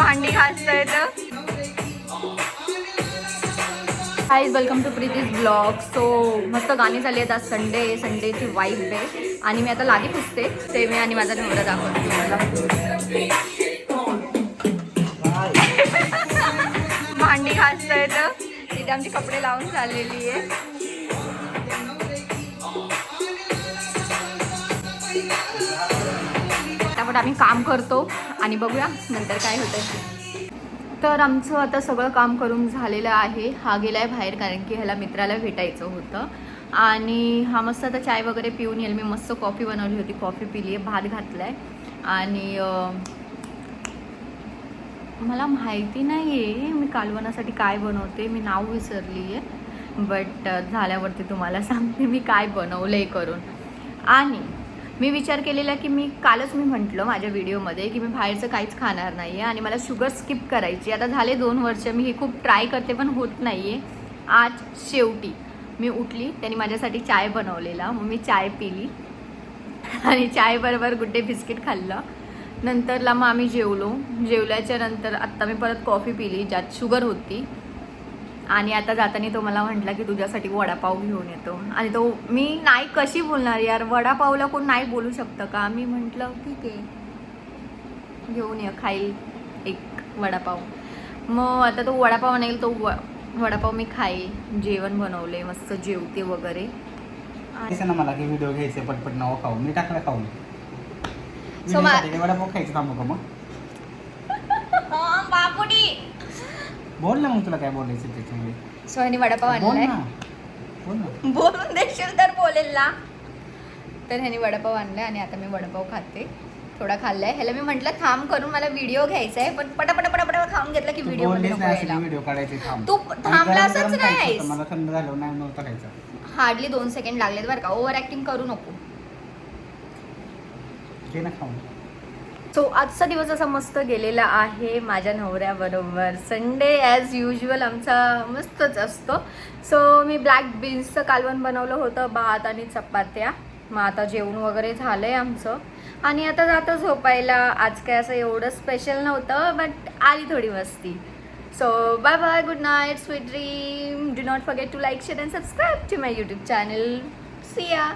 भांडी घासतोय तर guys welcome to Preeti's blog. So मस्त गाणी झाली आहेत. आज संडेची वाईब आहे आणि मी आता लादी पुसते. ते मी आणि माझा नवरा दाखवते तुम्हाला. भांडी घासतोय तर तिथे आमचे कपडे लावून झालेली आहे. त्यामुळे आम्ही काम करतो आणि बघूया नंतर काय होतं. तर आमचं आता सगळं काम करून झालेलं आहे. हा गेला आहे बाहेर कारण की ह्याला मित्राला भेटायचं होतं आणि हा मस्त आता चाय वगैरे पिऊन येईल. मी मस्त कॉफी बनवली होती, कॉफी पिली आहे, भात घातला आहे आणि मला माहिती नाही आहे मी कालवणासाठी काय बनवते. मी नाव विसरली आहे बट झाल्यावरती तुम्हाला सांगते मी काय बनवलं आहे करून. आणि मी विचार केलेला की मी कालच मी म्हटलं माझ्या व्हिडिओमध्ये की मी बाहेरचं काहीच खाणार नाही आहे आणि मला शुगर स्किप करायची. आता झाले 2 वर्ष मी हे खूप ट्राय करते पण होत नाही आहे. आज शेवटी मी उठली, त्यांनी माझ्यासाठी चाय बनवलेला, मग मी चाय पिली आणि चायबरोबर गुड डे बिस्किट खाल्लं. नंतरला मग आम्ही जेवल्याच्या नंतर आत्ता मी परत कॉफी पिली ज्यात शुगर होती आणि आता जाताना तो मला म्हटला की तुझ्यासाठी वडापाव घेऊन येतो. आणि तो मी नाही कशी बोलणार यार, वडापावला कोण नाही बोलू शकतं का. मी म्हटलं ठीक आहे घेऊन ये, खाईल एक वडापाव. मग आता तो वडापाव आणेल, तो वडापाव मी खाईल. जेवण बनवले, मस्त जेवते वगैरे. ना मला की व्हिडिओ घ्यायचे पटपट नाव खाऊ, मी टाकला खाऊन वडापाव खायचं थांबू का मग. बापुडी बोल ना मग तुला काय बोलायचं त्याच्यामध्ये. सोहनी वडापाव आणलाय, बोलून देशील तर बोलेल ना. तर ह्याने वडापाव आणलाय आणि आता मी वडापाव खाते. थोडा खाल्लाय. ह्याला मी म्हटलं थांब करून मला व्हिडिओ घ्यायचा आहे पण पटापटा खाऊन घेतला की व्हिडिओ व्हिडिओ काढायचे. तू थांबला असंच नाही. मला थंड झालं नाही नव्हतं खायचं. हार्डली 2 सेकंड लागलेत बरं का. ओव्हर ऍक्टिंग करू नको. घे ना खाऊन. सो आजचा दिवस असा मस्त गेलेला आहे माझ्या नवऱ्याबरोबर. संडे ॲज युजल आमचा मस्तच असतो. सो मी ब्लॅक बीन्सचं कालवण बनवलं होतं, भात आणि चपात्या. मग आता जेवण वगैरे झालं आहे आमचं आणि आता जातं झोपायला. आज काय असं एवढं स्पेशल नव्हतं बट आली थोडी मस्ती. So bye bye, good night, sweet dream. Do not forget to like, share and subscribe to my YouTube channel. See या.